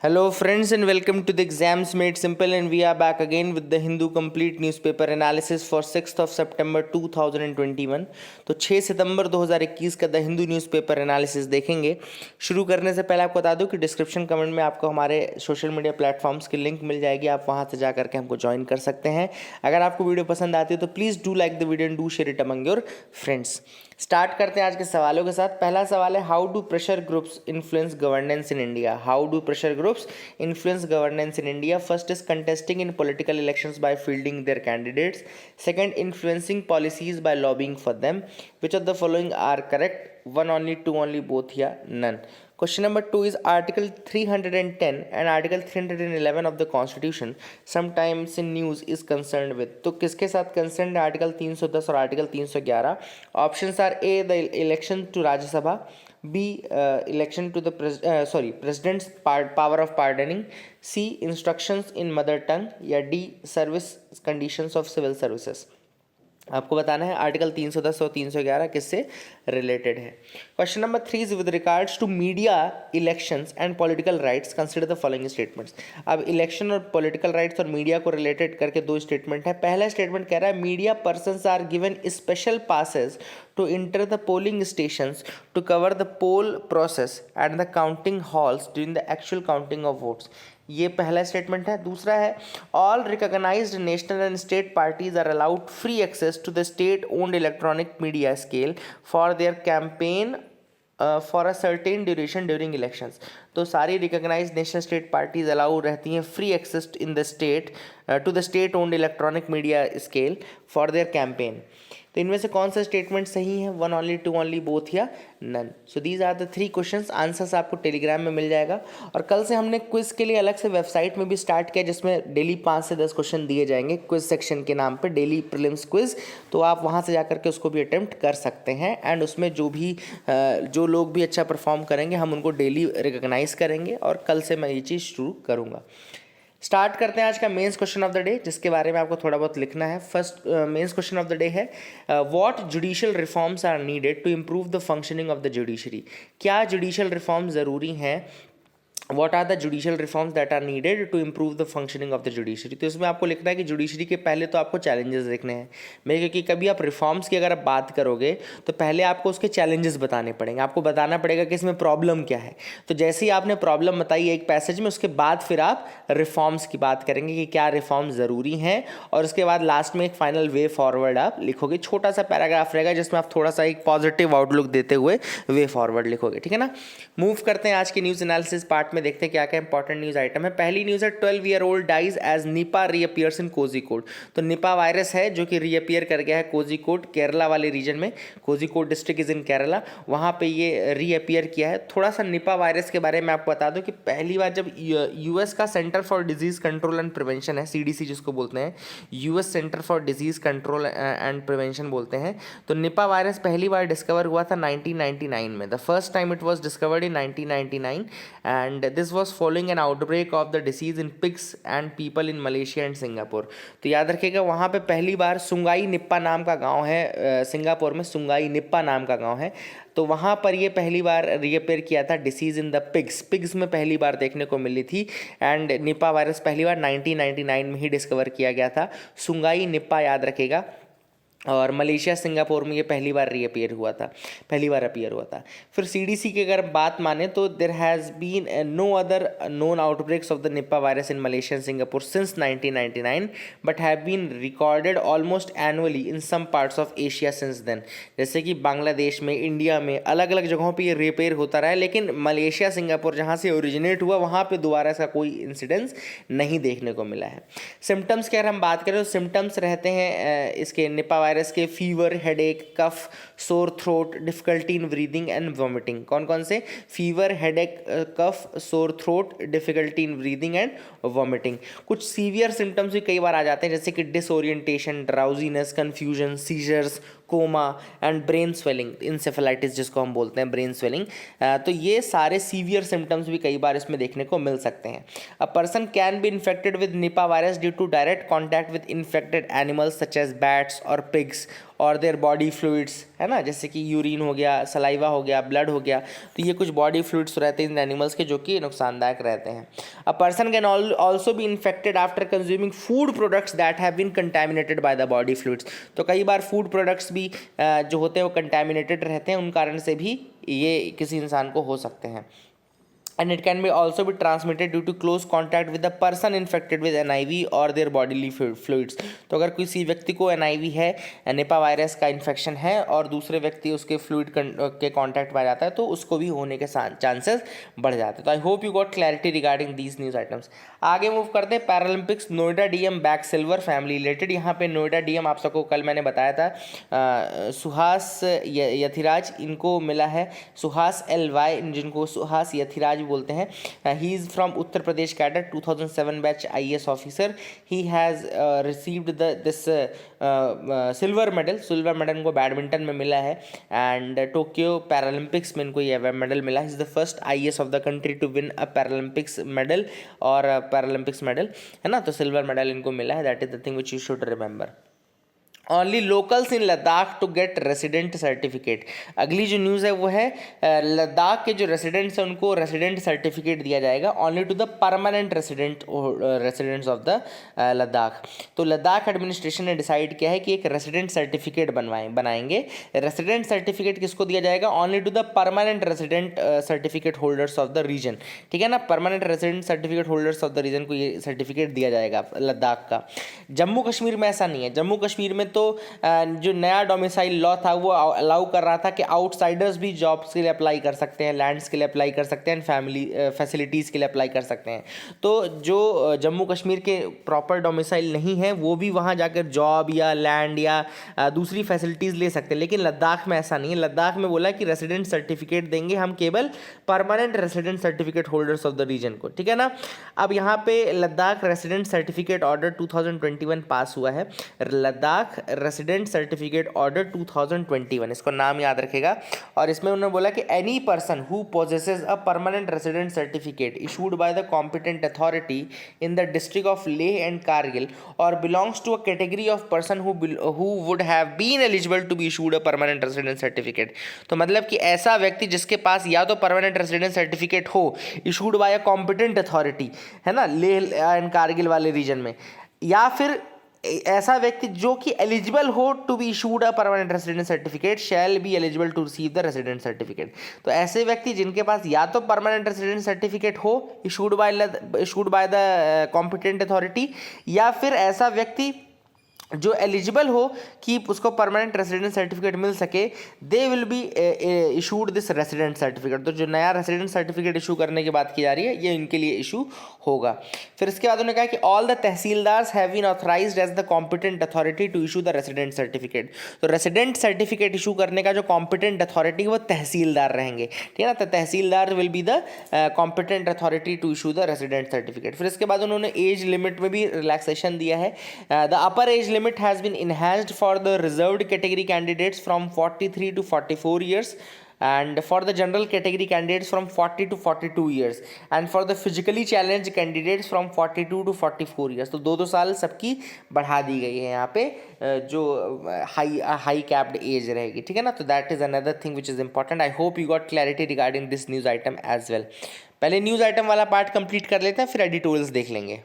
Hello friends and welcome to the Exams Made Simple, and we are back again with the Hindu Complete Newspaper Analysis for 6th of September 2021। तो 6 सितंबर 2021 का the Hindu newspaper analysis देखेंगे। शुरू करने से पहले आपको बता दूं कि डिस्क्रिप्शन कमेंट में आपको हमारे सोशल मीडिया प्लेटफॉर्म्स की लिंक मिल जाएगी, आप वहां से जा करके हमको ज्वाइन कर सकते हैं। अगर आपको वीडियो पसंद आती है तो please do like the video and do share it among your friends. Start करते हैं आज के सवालों के साथ। पहला सवाल है, how do pressure groups influence governance in India. How do pressure groups influence governance in India? First is contesting in political elections by fielding their candidates. Second, influencing policies by lobbying for them. Which of the following are correct? One only, two only, both या none? Question number 2 is Article 310 and Article 311 of the Constitution sometimes in news is concerned with। तो किसके साथ concerned है? Article 310 और article 311। Options are A the election to Rajya Sabha, B election to the president's power of pardoning, C instructions in mother tongue, या D service conditions of civil services. आपको बताना है article 310 और 311 किससे रिलेटेड है। Question number 3 is with regards to media, elections and political rights consider the following statements. अब election और political rights और मीडिया को रिलेटेड करके दो स्टेटमेंट है। पहला स्टेटमेंट कह रहा है, media persons are given special passes to enter the polling stations to cover the poll process and the counting halls during the actual counting of votes। ये पहला स्टेटमेंट है। दूसरा है, all recognised national and state parties are allowed free access to the state owned electronic media scale for their campaign for a certain duration during elections. तो सारी recognise national state parties allow रहती हैं free access in the state to the state owned electronic media scale for their campaign. तो इनमें से कौन सा statement सही है? One only, two only, both या none? So these are the 3 questions. Answers आपको टेलीग्राम में मिल जाएगा। और कल से हमने क्विज के लिए अलग से वेबसाइट में भी स्टार्ट किया, जिसमें डेली 5 से 10 क्वेश्चन दिए जाएंगे क्विज सेक्शन के नाम पे, डेली प्रीलिम्स क्विज। तो आप वहाँ से जाकर के उसको भी अटेम्प्ट कर सकते हैं, एंड उसमें जो लोग भी अच्छा परफॉर्म करेंगे हम उनको डेली रिकॉग्नाइज करेंगे, और कल से मैं ये चीज़ शुरू करूँगा। स्टार्ट करते हैं आज का mains question of the day, जिसके बारे में आपको थोड़ा बहुत लिखना है। First mains question of the day है, what judicial reforms are needed to improve the functioning of the judiciary. क्या जुडिशियल रिफॉर्म ज़रूरी हैं? What are the judicial reforms that are needed to improve the functioning of the judiciary? तो इसमें आपको लिखना है कि जुडिशरी के पहले तो आपको चैलेंजेस देखने हैं मेरे, क्योंकि कभी आप रिफॉर्म्स की अगर आप बात करोगे तो पहले आपको उसके चैलेंजेस बताने पड़ेंगे, आपको बताना पड़ेगा कि इसमें प्रॉब्लम क्या है। तो जैसे ही आपने प्रॉब्लम बताई एक पैसेज में, उसके बाद फिर आप रिफॉर्म्स की बात करेंगे कि क्या रिफॉर्म ज़रूरी हैं, और उसके बाद लास्ट में एक फाइनल वे फॉरवर्ड आप लिखोगे। छोटा सा पैराग्राफ रहेगा जिसमें आप थोड़ा सा एक पॉजिटिव आउटलुक देते हुए वे फॉरवर्ड लिखोगे, ठीक है ना। मूव करते हैं आज की न्यूज़ एनालिसिस पार्ट में, देखते हैं क्या क्या इंपॉर्टेंट न्यूज़ आइटम है। पहली न्यूज़ है, 12-year-old dies as Nipah reappears इन कोझिकोड। तो निपा वायरस है जो कि रीअपियर कर गया है कोझिकोड, केरला वाले रीजन में। Kozhikode district is in Kerala, वहाँ पे ये रीअपियर किया है। थोड़ा सा निपा वायरस के बारे में आपको बता दूं कि पहली बार जब यूएस का centre for disease control and prevention है, सीडीसी जिसको बोलते हैं, US centre for disease control and prevention बोलते हैं, तो निपा वायरस पहली बार डिस्कवर हुआ था 1999 में। The first time it was discovered in 1999 and this was following N outbreak of the disease in pigs and people in Malaysia and Singapore. तो याद रखिएगा, वहाँ पे पहली बार सुंगाई निप्पा नाम का गांव है, सिंगापुर में सुंगाई निप्पा नाम का गांव है। तो वहाँ पर ये पहली बार रीअपेयर किया था डिसीज़ इन द पिग्स में पहली बार देखने को मिली थी। एंड निपा वायरस पहली बार 1999 में ही डिस्कवर किया गया था, सुंगाई निप्पा याद रखेगा। और मलेशिया सिंगापुर में ये पहली बार अपीयर हुआ था। फिर सीडीसी की अगर बात माने तो there has been no other known outbreaks of the Nipah virus in Malaysia and Singapore since 1999 but have been recorded almost annually in some parts of Asia since then. जैसे कि बांग्लादेश में, इंडिया में, अलग अलग जगहों पे ये रिपेयर होता रहा है, लेकिन मलेशिया सिंगापुर जहाँ से ओरिजिनेट हुआ वहाँ पे दोबारा इसका कोई इंसिडेंस नहीं देखने को मिला है। सिम्टम्स की अगर हम बात करें तो सिम्टम्स रहते हैं इसके निपा वायरस के, fever, headache, cough, sore throat, difficulty in breathing and vomiting. कौन कौन से? Fever, headache, cough, sore throat, difficulty in breathing and vomiting. कुछ सीवियर सिम्टम्स भी कई बार आ जाते हैं, जैसे कि disorientation, drowsiness, confusion, seizures, coma and brain swelling, encephalitis जिसको हम बोलते हैं, ब्रेन स्वेलिंग। तो ये सारे सीवियर सिम्टम्स भी कई बार इसमें देखने को मिल सकते हैं। A person can be infected with Nipah virus due to direct contact with infected animals such as bats और पिग्स और देयर बॉडी फ्लूइड्स, है ना, जैसे कि यूरिन हो गया, सलाइवा हो गया, ब्लड हो गया, तो ये कुछ बॉडी फ्लूइड्स रहते हैं इन एनिमल्स के जो कि नुकसानदायक रहते हैं। A person can also be infected after consuming food products that have been contaminated by the body fluids. तो कई बार फूड प्रोडक्ट्स भी जो होते हैं वो कंटामिनेटेड रहते हैं, उन कारण से भी ये किसी इंसान को हो सकते हैं। And it can be also be transmitted due to close contact with the person infected with NIV or their bodily fluids। तो अगर किसी व्यक्ति को NIV है, निपा वायरस का इन्फेक्शन है, और दूसरे व्यक्ति उसके फ्लूइड के कांटेक्ट में जाता है तो उसको भी होने के चांसेस बढ़ जाते हैं। तो आई hope you got clarity regarding these news items. आगे मूव करते हैं, Paralympics Noida DM back silver family related. यहाँ पे नोएडा डीएम आप सबको कल मैंने बताया था, सुहास यथिराज, इनको मिला है सुहास LY, जिनको सुहास यथिराज बोलते हैं। He is from Uttar Pradesh cadre, 2007 batch IAS officer. He has received this silver medal इनको बैडमिंटन में मिला है, एंड टोक्यो पैरालंपिक्स में इनको ये मेडल मिला। Is the first IAS of the country to win a paralympics medal, और पैरालंपिक्स मेडल, है ना, तो सिल्वर मेडल इनको मिला है। That is the thing which you should remember. Only locals in Ladakh to get resident certificate. अगली जो news है वो है लद्दाख के जो रेसिडेंट्स हैं उनको रेसिडेंट सर्टिफिकेट दिया जाएगा, only to the permanent residents of the Ladakh. तो लद्दाख एडमिनिस्ट्रेशन ने डिसाइड किया है कि एक रेसिडेंट सर्टिफिकेट बनाएंगे। रेसिडेंट सर्टिफिकेट किसको दिया जाएगा? Only to the permanent resident certificate holders of the region, ठीक है ना, permanent resident certificate holders of the region को ये सर्टिफिकेट दिया जाएगा लद्दाख का। जम्मू कश्मीर में ऐसा नहीं है। जम्मू कश्मीर में तो जो नया डोमिसाइल लॉ था वो अलाउ कर रहा था कि आउटसाइडर्स भी जॉब्स के लिए अप्लाई कर सकते हैं, लैंड्स के लिए अप्लाई कर सकते हैं, फैमिली फैसिलिटीज़ के लिए अप्लाई कर सकते हैं। तो जो जम्मू कश्मीर के प्रॉपर डोमिसाइल नहीं है वो भी वहाँ जाकर जॉब या लैंड या दूसरी फैसिलिटीज़ ले सकते हैं, लेकिन लद्दाख में ऐसा नहीं है। लद्दाख में बोला कि रेसिडेंट सर्टिफिकेट देंगे हम केवल permanent resident certificate holders of the region को, ठीक है ना। अब यहाँ पे Ladakh resident certificate order 2021 pass हुआ है, लद्दाख रेसिडेंट सर्टिफिकेट ऑर्डर 2021, इसको नाम याद रखेगा। और इसमें उन्होंने बोला कि any person who possesses a permanent resident certificate issued by the competent authority in the district of Leh and Kargil और belongs to a category of person who would have been eligible to be issued a permanent resident certificate. तो मतलब कि ऐसा व्यक्ति जिसके पास या तो परमानेंट रेसिडेंट सर्टिफिकेट हो issued by a competent authority, है ना, लेह एंड कारगिल वाले रीजन में, या फिर ऐसा व्यक्ति जो कि एलिजिबल हो to be issued a permanent resident certificate shall be eligible to receive the resident certificate. तो ऐसे व्यक्ति जिनके पास या तो परमानेंट रेसिडेंट सर्टिफिकेट हो issued by the competent authority, या फिर ऐसा व्यक्ति जो एलिजिबल हो कि उसको परमानेंट रेसिडेंट सर्टिफिकेट मिल सके, they will be issued this resident certificate. तो जो नया रेसिडेंट सर्टिफिकेट इशू करने की बात की जा रही है ये इनके लिए इशू होगा। फिर इसके बाद उन्होंने कहा कि all the tehsildars have been authorised as the competent authority to issue the resident certificate. तो रेसिडेंट सर्टिफिकेट इशू करने का जो कॉम्पिटेंट अथॉरिटी वो तहसीलदार रहेंगे, ठीक है ना, तो tehsildar will be the competent authority to issue the resident certificate. फिर इसके बाद उन्होंने एज लिमिट में भी रिलैक्सेशन दिया है। The upper as limit has been enhanced for the reserved category candidates from 43 to 44 years and for the general category candidates from 40 to 42 years and for the physically challenged candidates from 42 to 44 years। तो 2-2 साल सबकी बढ़ा दी गई है यहाँ पे, जो high capped as रहेगी, ठीक है ना। तो that is another thing which is important. I hope you got clarity regarding this news item as well. पहले न्यूज़ आइटम वाला पार्ट कंप्लीट कर लेते हैं, फिर एडिटोरियल्स देख लेंगे।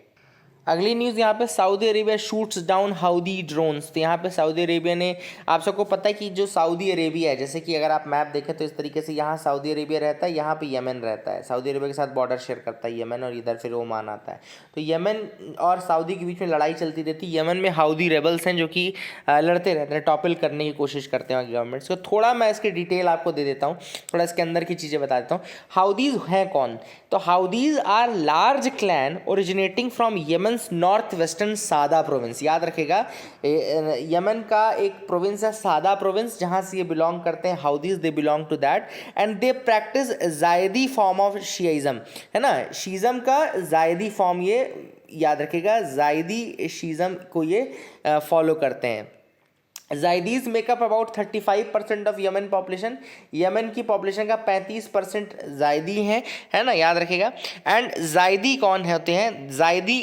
अगली न्यूज़ यहाँ पे Saudi Arabia shoots down Houthi drones. तो यहाँ पे सऊदी अरेबिया ने, आप सबको पता है कि जो सऊदी अरेबिया है, जैसे कि अगर आप मैप देखें तो इस तरीके से यहाँ सऊदी अरेबिया रहता है, यहाँ पे यमन रहता है, सऊदी अरेबिया के साथ बॉर्डर शेयर करता है यमन, और इधर फिर ओमान आता है। तो यमन और सऊदी के बीच में लड़ाई चलती रहती है। यमन में हाउदी रेबल्स हैं जो कि लड़ते रहते हैं, टॉपल करने की कोशिश करते हैं गवर्नमेंट को। थोड़ा मैं इसकी डिटेल आपको दे देता हूँ, थोड़ा इसके अंदर की चीज़ें बता देता हूँ। हाउदीज़ हैं कौन? तो Houthis are large clan originating from Yemen's north western Saada province. याद रखेगा, यमन का एक प्रोविंस है सादा प्रोविंस, जहाँ से ये बिलोंग करते हैं। Houthis they belong to that and they practise Zaidi form of Shiaism, है ना, शीज़म का जायदी फॉर्म, ये याद रखेगा, जायदी शीज़म को ये फॉलो करते हैं। Zaidis make up about 35% of Yemen population. Yemen की पॉपुलेशन का 35% जायदी हैं, है ना, याद रखिएगा। एंड जायदी कौन होते हैं? जायदी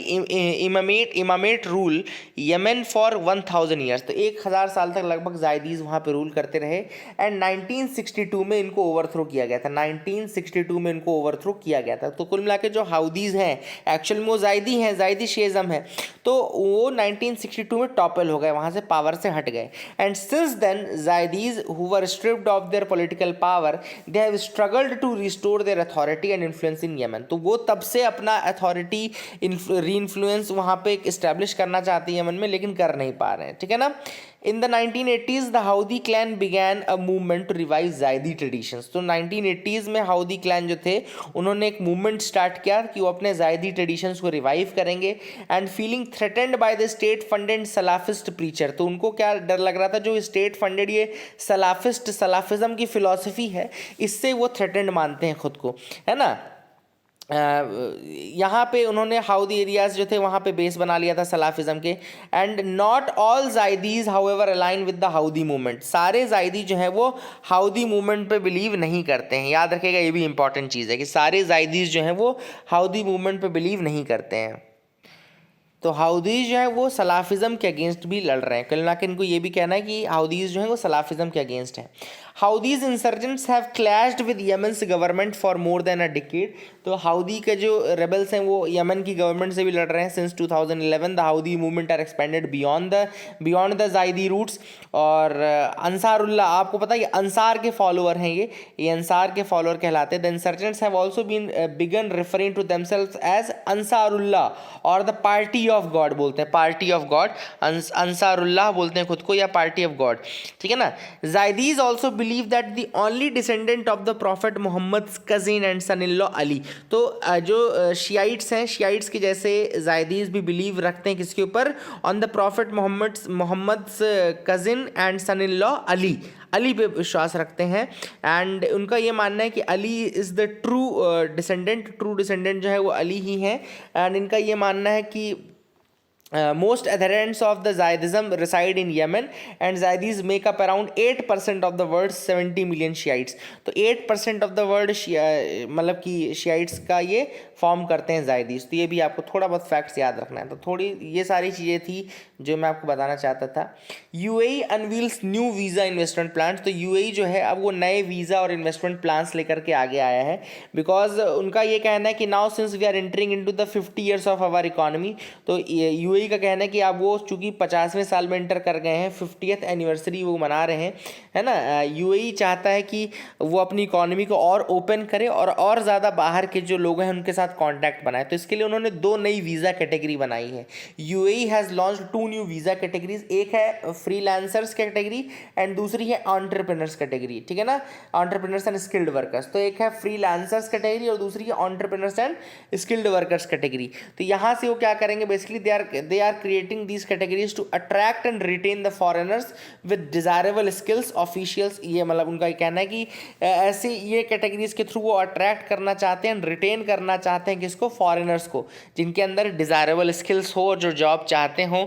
इमामेट रूल यमन फॉर 1000 ईयर्स, तो 1000 साल तक लगभग जायदीज वहाँ पे रूल करते रहे। एंड 1962 में इनको ओवरथ्रो किया गया था, 1962 में इनको ओवरथ्रो किया गया था। तो कुल मिला के जो हाउदीज हैं एक्चुअल में वो जायदी हैं, जायदी शेजम है, तो वो 1962 में टॉपल हो गए, वहाँ से पावर से हट गए। And since then, Zaydis, who were stripped of their political power, they have struggled to restore their authority and influence in Yemen. तो वो तब से अपना अथॉरिटी री-इन्फ्लुएंस वहाँ पे इस्टेब्लिश करना चाहते हैं यमन में, लेकिन कर नहीं पा रहे हैं, ठीक है ना। In the 1980s, the Houthi clan began a movement to revive Zaidi traditions. तो 1980s में हाउदी क्लैन जो थे उन्होंने एक मूवमेंट स्टार्ट किया कि वो अपने जायदी ट्रेडिशंस को रिवाइव करेंगे। And feeling threatened by the state funded Salafist preacher, तो उनको क्या डर लग रहा था, जो स्टेट फंडेड ये सलाफिज्म की फिलॉसफी है, इससे वो थ्रेटेंड मानते हैं खुद को, है ना। यहाँ पे उन्होंने हाउदी एरियाज जो थे वहाँ पे बेस बना लिया था सलाफिज्म के। And not all Zaidis however align with the Houthi movement, सारे जायदी जो है वो हाउदी मूवमेंट पे बिलीव नहीं करते हैं, याद रखिएगा, ये भी इंपॉर्टेंट चीज़ है कि सारे जायदीज जो हैं वो हाउदी मूवमेंट पे बिलीव नहीं करते हैं। तो हाउदीज जो है वो सलाफिज्म के अगेंस्ट भी लड़ रहे हैं, कल ना कि इनको ये भी कहना है कि हाउदीज जो है वो सलाफिज्म के अगेंस्ट हैं। Houthis insurgents have clashed with Yemen's government for more than a decade, तो हाउदी के जो रेबल्स हैं वो यमन की गवर्नमेंट से भी लड़ रहे हैं। Since 2011 the Houthi movement are expanded beyond the Zaidi roots. और अंसारुल्लाह, आपको पता है ये अंसार के फॉलोअर हैं, ये अंसार के फॉलोअर कहलाते हैं। The insurgents have also been begun referring to themselves as Ansarullah और द पार्टी ऑफ गॉड, बोलते हैं पार्टी ऑफ गॉड, अंसारुल्लाह बोलते हैं खुद को, या पार्टी ऑफ गॉड, ठीक है ना। Zaidis also believe that the only descendant of the prophet Muhammad cousin and son in law Ali, तो जो शियाइट्स हैं, शियाइट्स के जैसे जायदीज भी बिलीव रखते हैं किसके ऊपर, on the prophet Muhammad cousin and son in law Ali, Ali पे विश्वास रखते हैं। एंड उनका ये मानना है कि Ali is the true descendant जो है वो अली ही हैं। एंड इनका ये मानना है कि most adherents of the Zaydism reside in Yemen and Zaydis make up around 8% of the world's 70 million Shiites, तो 8% of the world मतलब कि Shiites का ये फॉर्म करते हैं जायदीज। तो ये भी आपको थोड़ा बहुत फैक्ट्स याद रखना है। तो थोड़ी ये सारी चीज़ें थी जो मैं आपको बताना चाहता था। UAE unveils new visa investment plans, तो यूएई जो है अब वो नए वीज़ा और इन्वेस्टमेंट प्लान्स लेकर के आगे आया है, बिकॉज उनका ये कहना है कि now since we are entering into the 50 years of our economy, तो यूएई का कहना है कि अब वो चूँकि 50वें साल में एंटर कर गए हैं, 50th एनिवर्सरी वो मना रहे हैं, है ना। यूएई चाहता है कि वो अपनी इकोनॉमी को और ओपन करे और ज़्यादा बाहर के जो लोग हैं उनके साथ कॉन्टैक्ट बनाए। तो इसके लिए उन्होंने 2 नई वीज़ा कैटेगरी बनाई है। UAE has launched 2 new visa categories, एक है फ्रीलांसर्स कैटेगरी एंड दूसरी है एंटरप्रेन्योर्स कैटेगरी, ठीक है ना, एंटरप्रेन्योर्स एंड स्किल्ड वर्कर्स। तो एक है फ्रीलांसर्स कैटेगरी और दूसरी है entrepreneurs and skilled workers category. तो यहाँ से वो क्या करेंगे, basically they are creating these categories to attract and retain the foreigners with desirable skills officials. ये मतलब उनका कहना है कि ऐसे ये कैटेगरीज के थ्रू वो अट्रैक्ट करना चाहते हैं, रिटेन करना चाहते हैं किसको, फॉरेनर्स को, जिनके अंदर डिजायरेबल स्किल्स हो, जो जॉब चाहते हों,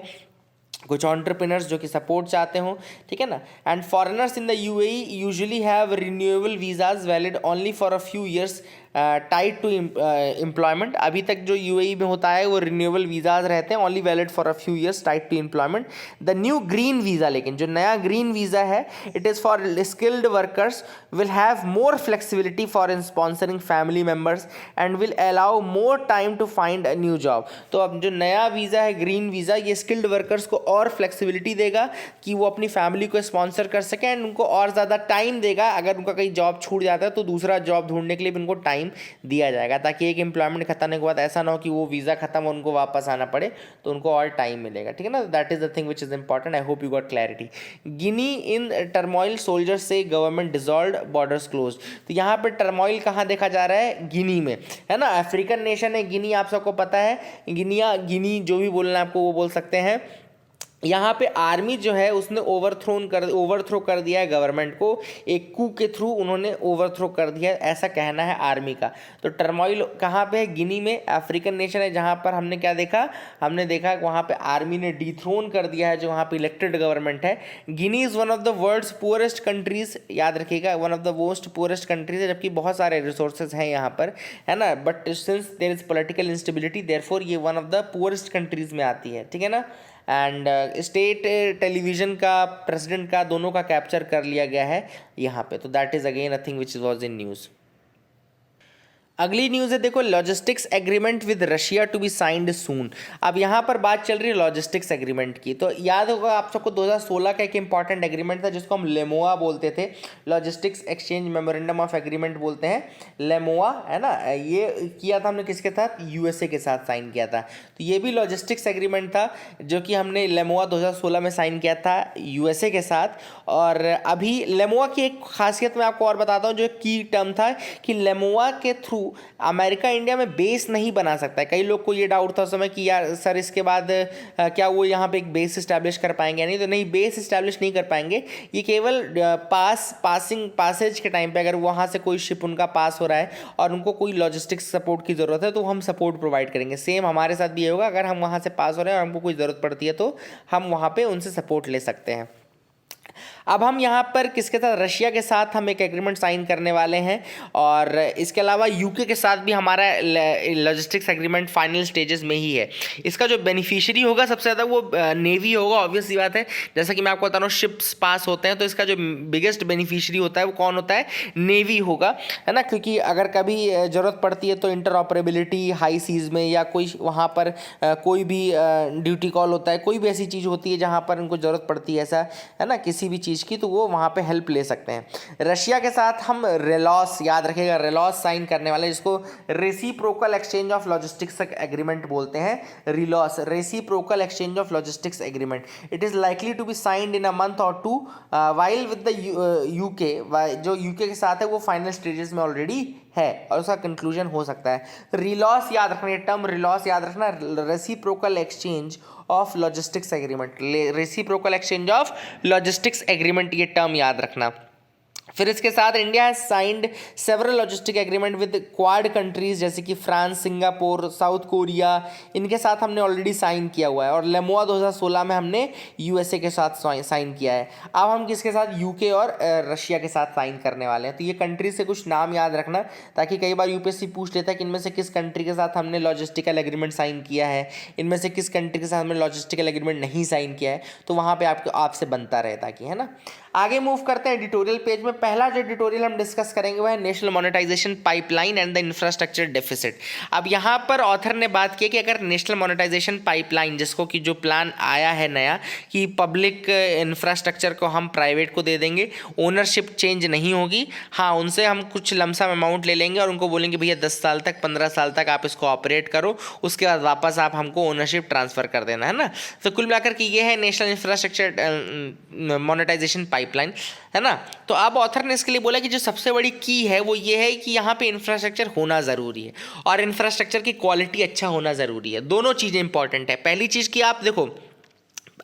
कुछ एंटरप्रेन्योर्स जो कि सपोर्ट चाहते हो, ठीक है ना। And foreigners in the UAE usually have renewable visas valid only for a few years tied to employment. अभी तक जो यूएई में होता है वो रिन्यूएबल वीज़ाज रहते हैं, only valid for a few years tied to employment. The new green visa, लेकिन जो नया ग्रीन वीज़ा है, it is for skilled workers, will have more flexibility for in sponsoring family members and will allow more time to find a new job. तो अब जो नया visa है green visa, ये स्किल्ड वर्कर्स को और flexibility देगा कि वो अपनी फैमिली को स्पॉन्सर कर सकें, एंड उनको और ज़्यादा टाइम देगा। अगर उनका कहीं जॉब छूट जाता है तो दूसरा जॉब ढूंढने के लिए भी उनको टाइम दिया जाएगा, ताकि एक एम्प्लॉयमेंट खत्म होने के बाद ऐसा ना हो कि वो वीज़ा खत्म उनको वापस आना पड़े, तो उनको और टाइम मिलेगा, ठीक है ना। That is the thing which is important. I hope you got clarity. Guinea in turmoil, soldiers से गवर्नमेंट डिसॉल्व्ड, बॉर्डर्स क्लोज। तो यहाँ पर टर्मोइल कहाँ देखा जा रहा है, गिनी में, है ना। अफ्रीकन नेशन है गिनी, आप सबको पता है। गिनी जो भी बोलना है आपको वो बोल सकते हैं। यहाँ पे आर्मी जो है उसने ओवरथ्रो कर दिया है गवर्नमेंट को, एक कू के थ्रू उन्होंने ओवरथ्रो कर दिया है, ऐसा कहना है आर्मी का। तो टर्मोइल कहाँ पे है? गिनी में, अफ्रीकन नेशन है, जहाँ पर हमने क्या देखा, हमने देखा वहाँ पे आर्मी ने डिथ्रोन कर दिया है जो वहाँ पे इलेक्टेड गवर्नमेंट है। Guinea is one of the world's poorest countries, याद रखिएगा, one of the most poorest countries है, जबकि बहुत सारे रिसोर्सेज हैं यहाँ पर, है ना, but since there is political instability therefore ये one of the poorest countries में आती है, ठीक है ना। एंड स्टेट टेलीविज़न का, प्रेसिडेंट का, दोनों का कैप्चर कर लिया गया है यहाँ पे। तो that is again a thing which was in news. अगली न्यूज़ है, देखो, logistics agreement with Russia to be signed soon. अब यहाँ पर बात चल रही है लॉजिस्टिक्स एग्रीमेंट की। तो याद होगा आप सबको 2016 का एक इंपॉर्टेंट एग्रीमेंट था जिसको हम लेमोआ बोलते थे, logistics exchange memorandum of agreement बोलते हैं, लेमोआ, है ना। ये किया था हमने किसके साथ? यूएसए के साथ साइन किया था। तो ये भी लॉजिस्टिक्स एग्रीमेंट था जो कि हमने लेमोआ 2016 में साइन किया था यूएसए के साथ। और अभी लेमोआ की एक खासियत मैं आपको और बताता हूँ, जो एक की टर्म था कि लेमोआ के थ्रू अमेरिका इंडिया में बेस नहीं बना सकता है। कई लोग को ये डाउट था उस समय कि यार सर इसके बाद क्या वो यहाँ पे एक बेस इस्टेब्लिश कर पाएंगे? नहीं, तो नहीं, बेस इस्टेब्लिश नहीं कर पाएंगे। ये केवल पासेज के टाइम पे अगर वहाँ से कोई शिप उनका पास हो रहा है और उनको कोई लॉजिस्टिक्स सपोर्ट की ज़रूरत है तो हम सपोर्ट प्रोवाइड करेंगे। सेम हमारे साथ भी ये होगा, अगर हम वहाँ से पास हो रहे हैं और हमको कोई ज़रूरत पड़ती है तो हम वहाँ पर उनसे सपोर्ट ले सकते हैं। अब हम यहाँ पर किसके साथ? रशिया के साथ हम एक एग्रीमेंट साइन करने वाले हैं, और इसके अलावा यूके के साथ भी हमारा लॉजिस्टिक्स एग्रीमेंट फाइनल स्टेजेस में ही है। इसका जो बेनिफिशियरी होगा सबसे ज़्यादा वो नेवी होगा, ऑब्वियस सी बात है। जैसा कि मैं आपको बता रहा हूँ शिप्स पास होते हैं, तो इसका जो बिगेस्ट बेनिफिशियरी होता है वो कौन होता है? नेवी होगा, है ना, क्योंकि अगर कभी ज़रूरत पड़ती है तो इंटरऑपरेबिलिटी हाई सीज में, या कोई वहाँ पर कोई भी ड्यूटी कॉल होता है, कोई भी ऐसी चीज़ होती है जहाँ पर उनको ज़रूरत पड़ती है, ऐसा है ना, किसी भी चीज़ की, तो वो वहाँ पे हेल्प ले सकते हैं। रशिया के साथ हम रेलॉस, याद रखिएगा, रेलॉस साइन करने वाले, जिसको reciprocal exchange of logistics agreement बोलते हैं। RELOS, reciprocal exchange of logistics agreement, it is likely to be signed in a month और two, while with the UK, जो यूके के साथ है वो फाइनल स्टेजेस में ऑलरेडी है और उसका कंक्लूजन हो सकता है। रिलॉस याद रखना, ये टर्म रिलॉस याद रखना, reciprocal exchange of logistics agreement, reciprocal exchange of logistics agreement, ये टर्म याद रखना। फिर इसके साथ India has signed several logistic agreement with quad countries, जैसे कि फ्रांस, सिंगापुर, साउथ कोरिया, इनके साथ हमने ऑलरेडी साइन किया हुआ है। और लेमोआ 2016 में हमने यूएसए के साथ साइन किया है। अब हम किसके साथ? यूके और रशिया के साथ साइन करने वाले हैं। तो ये कंट्री से कुछ नाम याद रखना, ताकि कई बार यूपीएससी पूछ लेता है कि इनमें से किस कंट्री के साथ हमने लॉजिस्टिकल एग्रीमेंट साइन किया है, इनमें से किस कंट्री के साथ हमने लॉजिस्टिकल एग्रीमेंट नहीं साइन किया है, तो वहाँ पर आपसे बनता रहता कि, है ना। आगे मूव करते हैं एडिटोरियल पेज में। पहला जो एडिटोरियल हम डिस्कस करेंगे वह है national monetisation pipeline and the infrastructure deficit. अब यहाँ पर ऑथर ने बात की कि अगर नेशनल मोनेटाइजेशन पाइपलाइन, जिसको कि जो प्लान आया है नया कि पब्लिक इंफ्रास्ट्रक्चर को हम प्राइवेट को दे देंगे, ओनरशिप चेंज नहीं होगी, हाँ उनसे हम कुछ लमसम अमाउंट ले लेंगे और उनको बोलेंगे भैया 10 साल तक 15 साल तक आप इसको ऑपरेट करो, उसके बाद वापस आप हमको ओनरशिप ट्रांसफ़र कर देना, है ना। तो कुल मिलाकर के ये है नेशनल इंफ्रास्ट्रक्चर मोनेटाइजेशन पाइपलाइन, है ना। तो अब ऑथर ने इसके लिए बोला कि जो सबसे बड़ी की है वो ये है कि यहाँ पे इंफ्रास्ट्रक्चर होना ज़रूरी है और इंफ्रास्ट्रक्चर की क्वालिटी अच्छा होना ज़रूरी है। दोनों चीज़ें इंपॉर्टेंट है। पहली चीज़ कि आप देखो,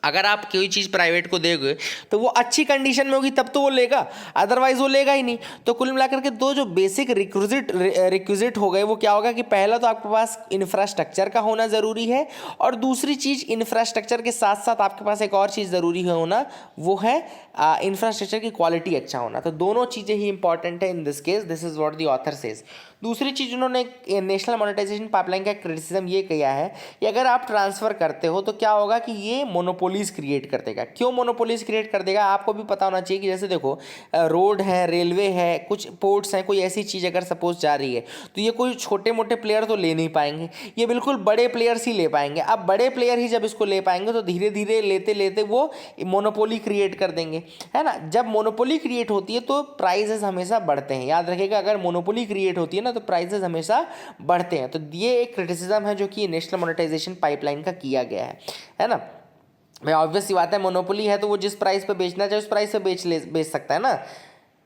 अगर आप कोई चीज़ प्राइवेट को दोगे तो वो अच्छी कंडीशन में होगी तब तो वो लेगा, अदरवाइज वो लेगा ही नहीं। तो कुल मिलाकर के दो जो बेसिक रिक्विजिट हो गए वो क्या होगा कि पहला तो आपके पास इंफ्रास्ट्रक्चर का होना ज़रूरी है, और दूसरी चीज़ इंफ्रास्ट्रक्चर के साथ साथ आपके पास एक और चीज़ ज़रूरी है होना, वो है इंफ्रास्ट्रक्चर की क्वालिटी अच्छा होना। तो दोनों चीज़ें ही इंपॉर्टेंट है in this case, this is what the author says. दूसरी चीज़ उन्होंने नेशनल मोनेटाइजेशन पाइपलाइन का क्रिटिसिज्म ये किया है कि अगर आप ट्रांसफ़र करते हो तो क्या होगा कि ये मोनोपोलीज क्रिएट कर देगा। क्यों मोनोपोलीज क्रिएट कर देगा? आपको भी पता होना चाहिए कि जैसे देखो रोड है, रेलवे है, कुछ पोर्ट्स हैं, कोई ऐसी चीज़ अगर सपोज जा रही है तो ये कोई छोटे मोटे प्लेयर तो ले नहीं पाएंगे, ये बिल्कुल बड़े प्लेयर्स ही ले पाएंगे। अब बड़े प्लेयर ही जब इसको ले पाएंगे तो धीरे धीरे लेते लेते वो मोनोपोली क्रिएट कर देंगे, है ना। जब मोनोपोली क्रिएट होती है तो प्राइजेस हमेशा बढ़ते हैं। याद रखिएगा, अगर मोनोपोली क्रिएट होती है ना तो प्राइसेस हमेशा बढ़ते हैं। तो ये एक क्रिटिसिज्म है जो कि नेशनल मोनेटाइजेशन पाइपलाइन का किया गया है ना। भाई ऑब्वियस सी बात है, मोनोपोली है तो वो जिस प्राइस पे बेचना चाहे उस प्राइस पे बेच सकता है ना।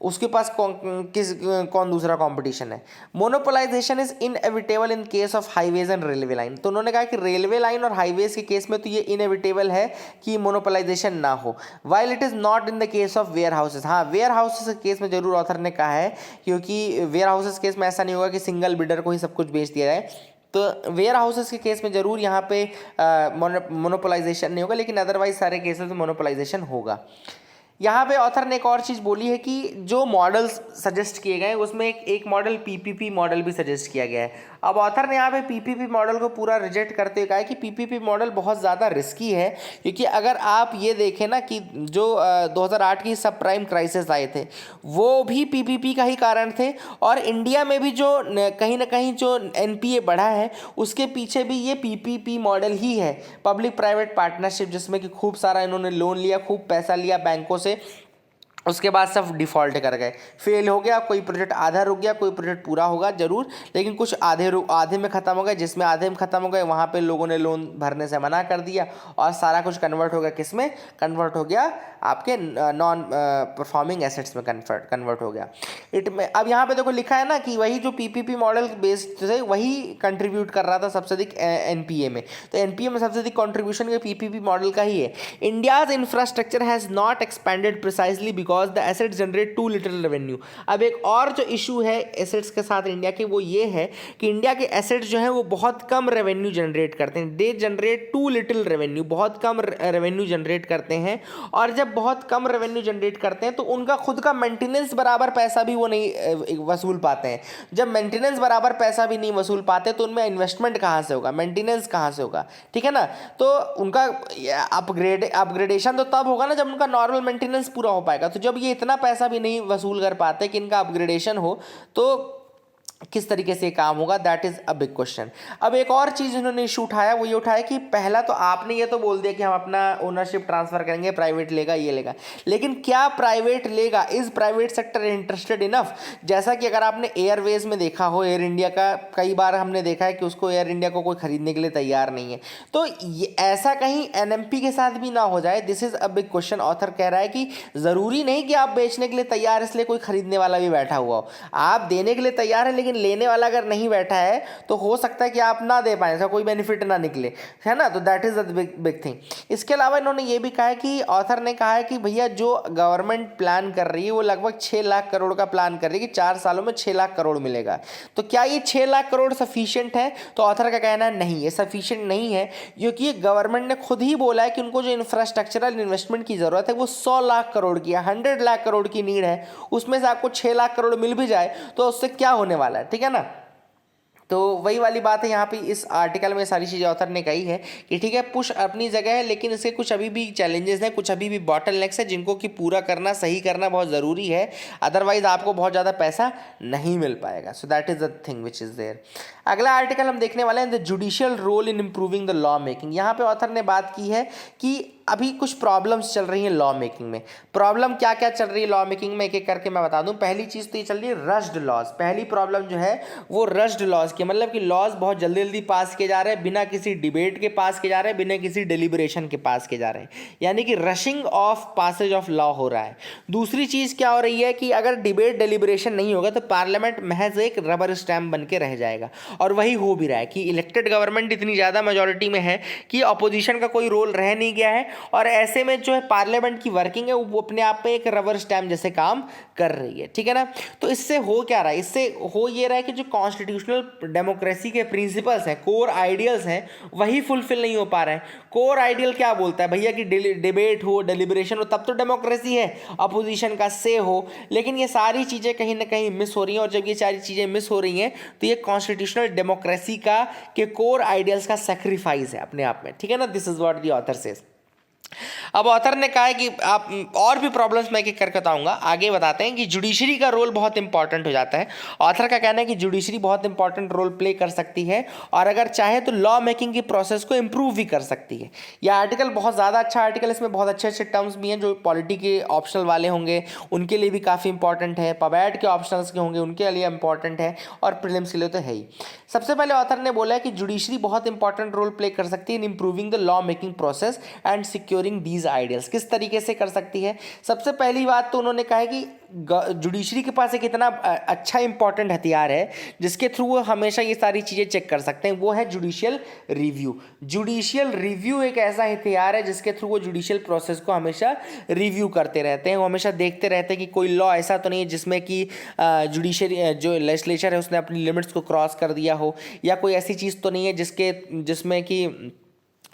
उसके पास कौन दूसरा कंपटीशन है। Monopolisation is inevitable in case of highways and railway line. तो उन्होंने कहा कि रेलवे लाइन और हाईवेज के केस में तो ये इनएविटेबल है कि मोनोपोलाइजेशन ना हो, while it is not in the case of warehouses. हाँ, वेयर हाउसेस के केस में जरूर ऑथर ने कहा है, क्योंकि वेयर हाउसेस केस में ऐसा नहीं होगा कि सिंगल बिल्डर को ही सब कुछ बेच दिया जाए। तो वेयर हाउसेस के केस में जरूर यहाँ पे मोनोपोलाइजेशन नहीं होगा, लेकिन अदरवाइज सारे केसेस में मोनोपोलाइजेशन होगा। यहाँ पे ऑथर ने एक और चीज़ बोली है कि जो मॉडल्स सजेस्ट किए गए हैं उसमें एक मॉडल पीपीपी मॉडल भी सजेस्ट किया गया है। अब ऑथर ने यहाँ पे पीपीपी मॉडल को पूरा रिजेक्ट करते हुए कहा है कि पीपीपी मॉडल बहुत ज़्यादा रिस्की है, क्योंकि अगर आप ये देखें ना कि जो 2008 की सब प्राइम क्राइसिस आए थे वो भी पीपीपी का ही कारण थे, और इंडिया में भी जो कहीं ना कहीं जो एनपीए बढ़ा है उसके पीछे भी ये पीपीपी मॉडल ही है, पब्लिक प्राइवेट पार्टनरशिप, जिसमें कि खूब सारा इन्होंने लोन लिया, खूब पैसा लिया बैंकों से, उसके बाद सब डिफ़ॉल्ट कर गए, फेल हो गया, कोई प्रोजेक्ट आधा रुक गया, कोई प्रोजेक्ट पूरा होगा जरूर, लेकिन कुछ आधे में ख़त्म हो गए, जिसमें आधे में ख़त्म हो गए वहाँ पे लोगों ने लोन भरने से मना कर दिया, और सारा कुछ कन्वर्ट हो गया किस में, कन्वर्ट हो गया आपके नॉन परफॉर्मिंग एसेट्स में कन्वर्ट हो गया। अब यहाँ पे देखो लिखा है ना कि वही जो पीपीपी मॉडल बेस्ड थे वही कंट्रीब्यूट कर रहा था सबसे अधिक एनपीए में, तो एनपीए में सबसे अधिक कंट्रीब्यूशन ये पीपीपी मॉडल का ही है। India's infrastructure has not expanded precisely because the assets generate too little revenue. अब एक और जो इशू है एसेट्स के साथ इंडिया के वो ये है कि इंडिया के एसेट्स जो है वो बहुत कम रेवेन्यू जनरेट करते हैं, they generate too little revenue, बहुत कम रेवेन्यू जनरेट करते हैं, और जब बहुत कम रेवेन्यू जनरेट करते हैं तो उनका खुद का मेंटेनेंस बराबर पैसा भी वो नहीं वसूल पाते हैं। जब मेंटेनेंस बराबर पैसा भी नहीं वसूल पाते तो उनमें इन्वेस्टमेंट कहाँ से होगा, मेंटेनेंस कहाँ से होगा, ठीक है ना। तो उनका अपग्रेडेशन तो तब होगा ना जब उनका नॉर्मल मेंटेनेंस पूरा हो पाएगा। तो जब ये इतना पैसा भी नहीं वसूल कर पाते कि इनका अपग्रेडेशन हो तो किस तरीके से काम होगा, that is a big question. अब एक और चीज इन्होंने इशू उठाया, वो ये उठाया कि पहला तो आपने ये तो बोल दिया कि हम अपना ओनरशिप ट्रांसफर करेंगे, प्राइवेट लेगा, ये लेगा, लेकिन क्या प्राइवेट लेगा, is private sector interested enough. जैसा कि अगर आपने एयरवेज में देखा हो, एयर इंडिया का कई बार हमने देखा है कि उसको एयर इंडिया को कोई खरीदने के लिए तैयार नहीं है, तो ऐसा कहीं एनएमपी के साथ भी ना हो जाए, this is a big question. Author कह रहा है कि जरूरी नहीं कि आप बेचने के लिए तैयार इसलिए कोई खरीदने वाला भी बैठा हुआ हो, आप देने के लिए तैयार है लेकिन लेने वाला अगर नहीं बैठा है तो हो सकता है कि आप ना दे पाए, इसका कोई बेनिफिट ना निकले, है ना। तो that is the big thing. इसके अलावा इन्होंने ये भी कहा है कि ऑथर ने कहा है कि भैया जो गवर्नमेंट प्लान कर रही है वो लगभग 6 लाख करोड़ का प्लान कर रही है कि 4 सालों में 6 लाख करोड़ मिलेगा। तो क्या ये 6 लाख करोड़ सफिशिएंट है? तो ऑथर का कहना है नहीं, ये सफिशिएंट नहीं है, क्योंकि ये गवर्नमेंट ने खुद ही बोला है कि उनको जो इंफ्रास्ट्रक्चरल इन्वेस्टमेंट की जरूरत है वो 100 लाख करोड़ की है, 100 लाख करोड़ की नीड है, उसमें से आपको 6 लाख करोड़ मिल भी जाए तो उससे क्या होने वाला है, ठीक है ना। तो वही वाली बात है, यहाँ पे इस आर्टिकल में सारी चीज़ें ऑथर ने कही है कि ठीक है पुश अपनी जगह है, लेकिन इसके कुछ अभी भी चैलेंजेस हैं, कुछ अभी भी बॉटलनेक्स है जिनको कि पूरा करना, सही करना बहुत ज़रूरी है, अदरवाइज आपको बहुत ज़्यादा पैसा नहीं मिल पाएगा। So that is the thing which is there. अगला आर्टिकल हम देखने वाले हैं the judicial role in improving the law making. यहाँ पे ऑथर ने बात की है कि अभी कुछ प्रॉब्लम्स चल रही हैं लॉ मेकिंग में। प्रॉब्लम क्या क्या चल रही है लॉ मेकिंग में, एक एक करके मैं बता दूं। पहली चीज़ तो ये चल रही है रश्ड लॉज। पहली प्रॉब्लम जो है वो रश्ड लॉज की, मतलब कि लॉज बहुत जल्दी जल्दी पास किए जा रहे हैं, बिना किसी डिबेट के पास किए जा रहे हैं, बिना किसी डेलिब्रेशन के पास किए जा रहे हैं, यानी कि rushing of passage of law हो रहा है। दूसरी चीज़ क्या हो रही है कि अगर डिबेट डेलिब्रेशन नहीं होगा तो पार्लियामेंट महज एक रबर स्टैम्प बन के रह जाएगा, और वही हो भी रहा है कि इलेक्टेड गवर्नमेंट इतनी ज़्यादा मेजॉरिटी में है कि अपोजिशन का कोई रोल रह नहीं गया है, और ऐसे में जो है पार्लियामेंट की वर्किंग है वो अपने आप में एक रबर स्टैम्प जैसे काम कर रही है, ठीक है ना। तो इससे हो क्या रहा है, इससे हो ये रहा है कि जो कॉन्स्टिट्यूशनल डेमोक्रेसी के प्रिंसिपल्स हैं, कोर आइडियल्स हैं, वही फुलफिल नहीं हो पा रहे हैं। कोर आइडियल क्या बोलता है भैया कि डिबेट हो, डेलिब्रेशन हो, तब तो डेमोक्रेसी है, अपोजिशन का से हो, लेकिन ये सारी चीज़ें कहीं ना कहीं मिस हो रही हैं, और जब ये सारी चीज़ें मिस हो रही हैं तो ये कॉन्स्टिट्यूशनल डेमोक्रेसी का के कोर आइडियल्स का सेक्रीफाइस है अपने आप में, ठीक है ना। This is what the author says. अब ऑथर ने कहा है कि आप और भी प्रॉब्लम्स मैं एक करके बताऊंगा, आगे बताते हैं कि जुडिशरी का रोल बहुत इंपॉर्टेंट हो जाता है। ऑथर का कहना है कि जुडिशरी बहुत इंपॉर्टेंट रोल प्ले कर सकती है, और अगर चाहे तो लॉ मेकिंग की प्रोसेस को इंप्रूव भी कर सकती है। यह आर्टिकल बहुत ज़्यादा अच्छा आर्टिकल, इसमें बहुत अच्छे अच्छे टर्म्स भी हैं जो पॉलिटी के ऑप्शनल वाले होंगे उनके लिए भी काफ़ी इंपॉर्टेंट है, पबैट के ऑप्शनल्स के होंगे उनके लिए इंपॉर्टेंट है, और प्रीलिम्स के लिए तो है ही। सबसे पहले ऑथर ने बोला है कि जुडिशरी बहुत इंपॉर्टेंट रोल प्ले कर सकती है इन improving the law making process and securing these these ideals. किस तरीके से कर सकती है? सबसे पहली बात तो उन्होंने कहा है कि जुडिशरी के पास एक इतना अच्छा इंपॉर्टेंट हथियार है जिसके थ्रू वो हमेशा ये सारी चीज़ें चेक कर सकते हैं, वो है जुडिशियल रिव्यू। जुडिशियल रिव्यू एक ऐसा हथियार है जिसके थ्रू वो जुडिशियल प्रोसेस को हमेशा रिव्यू करते रहते हैं, वो हमेशा देखते रहते हैं कि कोई लॉ ऐसा तो नहीं है जिसमें कि जुडिशरी जो लेजिस्लेचर है उसने अपनी लिमिट्स को क्रॉस कर दिया हो, या कोई ऐसी चीज़ तो नहीं है जिसमें कि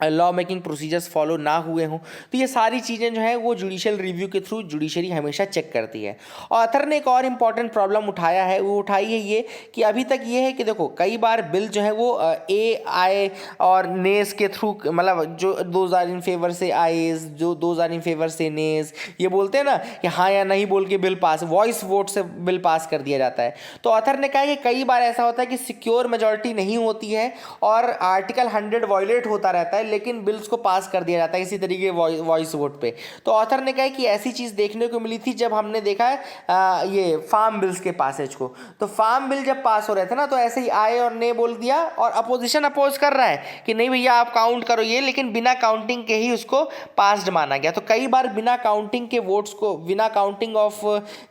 लॉ मेकिंग प्रोसीजर्स फॉलो ना हुए हों। तो ये सारी चीज़ें जो है वो जुडिशियल रिव्यू के थ्रू जुडिशरी हमेशा चेक करती है। ऑथर ने एक और इम्पॉर्टेंट प्रॉब्लम उठाया है, वो उठाई है ये कि अभी तक ये है कि देखो कई बार बिल जो है वो AI और नेस के थ्रू, मतलब जो दोज आर इन फेवर से आईज, जो दोज आर इन फेवर से नेस, ये बोलते हैं ना कि हाँ या नहीं बोल के बिल पास, वॉइस वोट से बिल पास कर दिया जाता है। तो ऑथर ने कहा कि कई बार ऐसा होता है कि सिक्योर मेजॉरिटी नहीं होती है और आर्टिकल 100 वायलेट होता रहता है, लेकिन बिल्स को पास कर दिया जाता है इसी तरीके वॉइस वोट पे। तो ऑथर ने कहा कि ऐसी चीज़ देखने को मिली थी जब हमने देखा है ये फार्म बिल्स के पासेज को। तो फार्म बिल जब पास हो रहे थे ना, तो ऐसे ही आए और ने बोल दिया और अपोजिशन अपोज कर रहा है कि नहीं भैया आप काउंट करो ये, लेकिन बिना काउंटिंग के ही उसको पास्ड माना गया। तो कई बार बिना काउंटिंग के वोट्स को, बिना counting of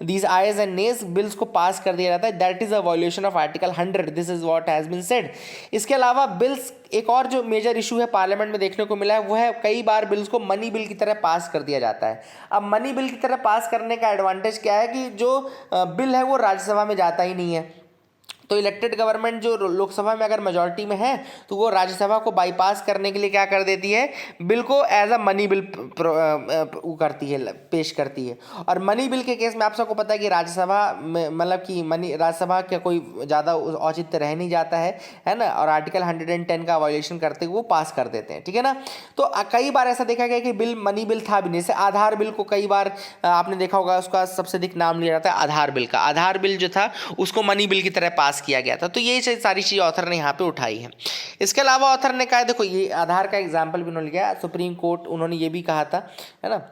these ayes and nays, bills को पास कर दिया जाता है। That is a violation of article 100। This is what has been said. इसके अलावा बिल्स, एक और जो मेजर इशू है पार्लियामेंट में देखने को मिला है वो है कई बार बिल्स को मनी बिल की तरह पास कर दिया जाता है। अब मनी बिल की तरह पास करने का एडवांटेज क्या है कि जो बिल है वो राज्यसभा में जाता ही नहीं है। तो इलेक्टेड गवर्नमेंट जो लोकसभा में अगर मेजॉरिटी में है तो वो राज्यसभा को बाईपास करने के लिए क्या कर देती है, बिल को एज अ मनी बिल करती है, पेश करती है। और मनी बिल के केस में आप सबको पता है कि राज्यसभा में, मतलब कि राज्यसभा का कोई ज़्यादा औचित्य रह नहीं जाता है ना, और आर्टिकल 110 का वायलेशन करते हुए वो पास कर देते हैं, ठीक है ना। तो कई बार ऐसा देखा गया कि बिल मनी बिल था भी नहीं। जैसे आधार बिल को कई बार आपने देखा होगा, उसका सबसे अधिक नाम लिया जाता है आधार बिल का। आधार बिल जो था उसको मनी बिल की तरह पास किया गया था। तो ये सारी चीज़ ऑथर ने यहाँ पे उठाई है। इसके अलावा ऑथर ने कहा, देखो ये आधार का एग्जाम्पल भी उन्होंने लिया, सुप्रीम कोर्ट उन्होंने ये भी कहा था, है ना।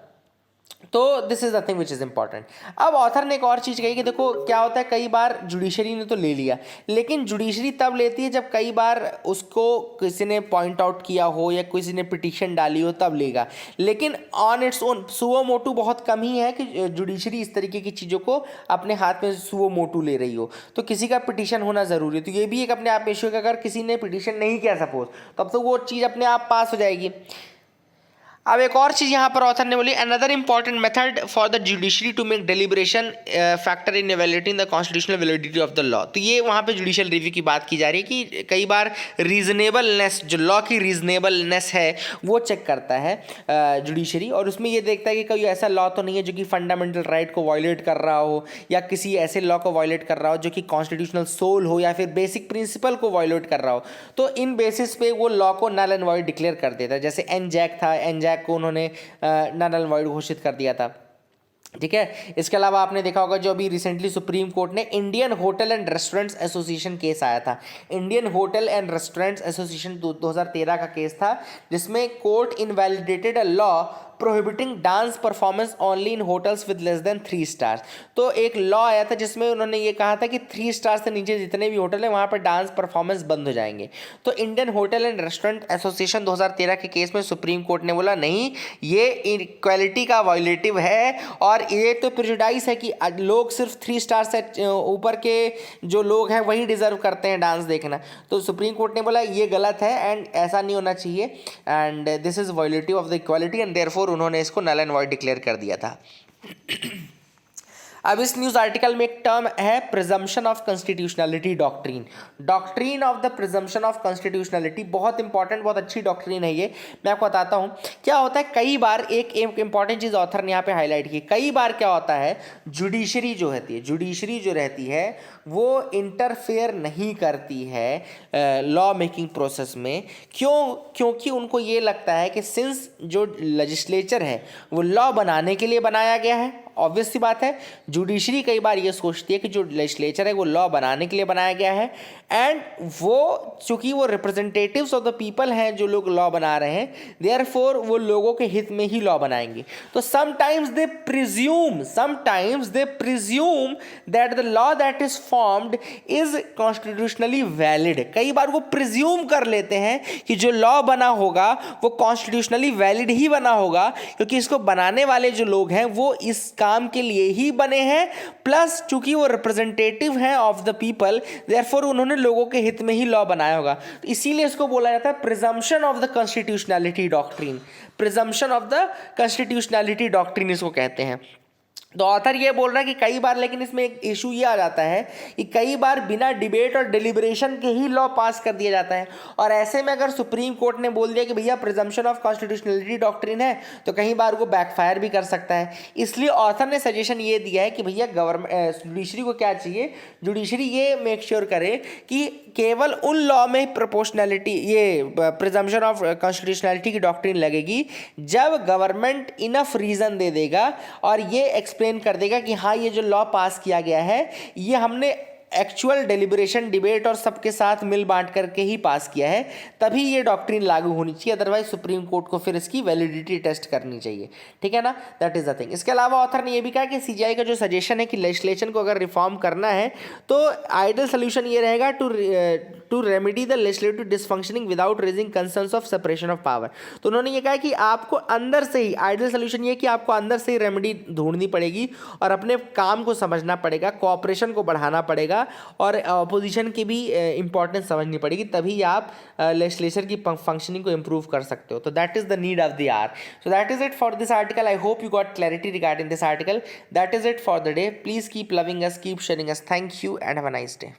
तो this is the thing which is important. अब ऑथर ने एक और चीज़ कही कि देखो क्या होता है, कई बार जुडिशरी ने तो ले लिया, लेकिन जुडिशरी तब लेती है जब कई बार उसको किसी ने पॉइंट आउट किया हो या किसी ने पिटीशन डाली हो, तब लेगा। लेकिन on its own suo motu बहुत कम ही है कि जुडिशरी इस तरीके की चीज़ों को अपने हाथ में सुओ मोटू ले रही हो। तो किसी का पिटीशन होना ज़रूरी है। तो ये भी एक अपने आप में इशू है कि अगर किसी ने पिटीशन नहीं किया सपोज, तब तो वो चीज़ अपने आप पास हो जाएगी। अब एक और चीज़ यहाँ पर ऑथर ने बोली, another important method for the judiciary to make deliberation factor in evaluating the constitutional validity of the law. तो ये वहाँ पे जुडिशियल रिव्यू की बात की जा रही है कि कई बार रीजनेबलनेस, जो लॉ की रीजनेबलनेस है वो चेक करता है जुडिशरी, और उसमें ये देखता है कि कोई ऐसा लॉ तो नहीं है जो कि फंडामेंटल राइट को वायलेट कर रहा हो, या किसी ऐसे लॉ को वायलेट कर रहा हो जो कि कॉन्स्टिट्यूशनल सोल हो, या फिर बेसिक प्रिंसिपल को वायलेट कर रहा हो। तो इन बेसिस पे वो लॉ को नल एंड वॉइड डिक्लेयर कर देता है। जैसे एनजैक था, एनजैक को उन्होंने नल एंड वॉइड घोषित कर दिया था, ठीक है। इसके अलावा आपने देखा होगा जो अभी रिसेंटली सुप्रीम कोर्ट ने Indian hotel and restaurants association case आया था। Indian hotel and restaurants association 2013 का केस था, जिसमें court invalidated a law prohibiting dance performance only in hotels with less than 3 stars. तो एक लॉ आया था जिसमें उन्होंने ये कहा था कि 3 स्टार से नीचे जितने भी होटल हैं वहाँ पर डांस परफॉर्मेंस बंद हो जाएंगे। तो Indian hotel and restaurant association 2013 के केस में सुप्रीम कोर्ट ने बोला नहीं, ये इक्वालिटी का वायलेटिव है और ये तो प्रेजुडाइस है कि लोग सिर्फ 3 स्टार से ऊपर के जो लोग हैं वही डिजर्व करते हैं डांस देखना। तो सुप्रीम कोर्ट ने बोला ये गलत है एंड ऐसा नहीं होना चाहिए, and this is violative of the equality, and therefore उन्होंने इसको नल एंड वॉइड डिक्लेयर कर दिया था। अब इस न्यूज़ आर्टिकल में एक टर्म है presumption of constitutionality doctrine. Doctrine of the presumption of constitutionality बहुत इंपॉर्टेंट, बहुत अच्छी डॉक्ट्रीन है ये। मैं आपको बताता हूँ क्या होता है। कई बार एक इंपॉर्टेंट चीज़ ऑथर ने यहाँ पे हाईलाइट की, कई बार क्या होता है जुडिशरी जो रहती है वो इंटरफेयर नहीं करती है लॉ मेकिंग प्रोसेस में। क्योंकि उनको ये लगता है कि सिंस जो लेजिस्लेचर है वो लॉ बनाने के लिए बनाया गया है ऑब्वियस सी बात है, जुडिशरी कई बार ये सोचती है कि जो लेजिस्लेचर है वो लॉ बनाने के लिए बनाया गया है, एंड वो चूंकि वो रिप्रेजेंटेटिव्स ऑफ द पीपल हैं जो लोग लॉ बना रहे हैं, देयरफॉर वो लोगों के हित में ही लॉ बनाएंगे। तो sometimes they presume that the law that is formed is constitutionally valid. कई बार वो प्रिज्यूम कर लेते हैं कि जो लॉ बना होगा वो कॉन्स्टिट्यूशनली वैलिड ही बना होगा, क्योंकि इसको बनाने वाले जो लोग हैं वो इस काम के लिए ही बने हैं, प्लस चूंकि वो रिप्रेजेंटेटिव हैं ऑफ द पीपल, देयरफॉर उन्होंने लोगों के हित में ही लॉ बनाया होगा। तो इसीलिए इसको बोला जाता है presumption of the constitutionality doctrine. Presumption of the constitutionality doctrine इसको कहते हैं। तो ऑथर ये बोल रहा है कि कई बार, लेकिन इसमें एक इशू ये आ जाता है कि कई बार बिना डिबेट और डिलिब्रेशन के ही लॉ पास कर दिया जाता है, और ऐसे में अगर सुप्रीम कोर्ट ने बोल दिया कि भैया प्रिजम्पशन ऑफ कॉन्स्टिट्यूशनलिटी डॉक्ट्रिन है, तो कई बार वो बैकफायर भी कर सकता है। इसलिए ऑथर ने सजेशन ये दिया है कि भैया जुडिशरी को क्या चाहिए, जुडिशरी ये मेक श्योर करे कि केवल उन लॉ में प्रोपोर्शनैलिटी, ये प्रिजम्पशन ऑफ कॉन्स्टिट्यूशनलिटी की डॉक्ट्रिन लगेगी जब गवर्नमेंट इनफ रीजन दे देगा और ये एक्सप्लेन कर देगा कि हाँ ये जो लॉ पास किया गया है ये हमने एक्चुअल डेलिब्रेशन, डिबेट और सबके साथ मिल बांट करके ही पास किया है, तभी ये डॉक्ट्रिन लागू होनी चाहिए। अदरवाइज सुप्रीम कोर्ट को फिर इसकी वैलिडिटी टेस्ट करनी चाहिए, ठीक है ना। That is the thing. इसके अलावा ऑथर ने ये भी कहा कि सीजीआई का जो सजेशन है कि लेजिस्लेशन को अगर रिफॉर्म करना है तो आइडियल सोल्यूशन ये रहेगा to remedy the legislative dysfunctioning without raising concerns of separation of power. तो उन्होंने ये कहा कि आपको अंदर से ही, आइडियल सोल्यूशन ये कि आपको अंदर से ही रेमेडी ढूंढनी पड़ेगी और अपने काम को समझना पड़ेगा, कोऑपरेशन को बढ़ाना पड़ेगा और अपोजिशन की भी इंपॉर्टेंस समझनी पड़ेगी, तभी आप लेजिस्लेचर की फंक्शनिंग को इंप्रूव कर सकते हो। तो that is the need of the hour. So that is it for this article. I hope you got clarity regarding this article. That is it for the day. Please keep loving us, keep sharing us. Thank you and have a nice day.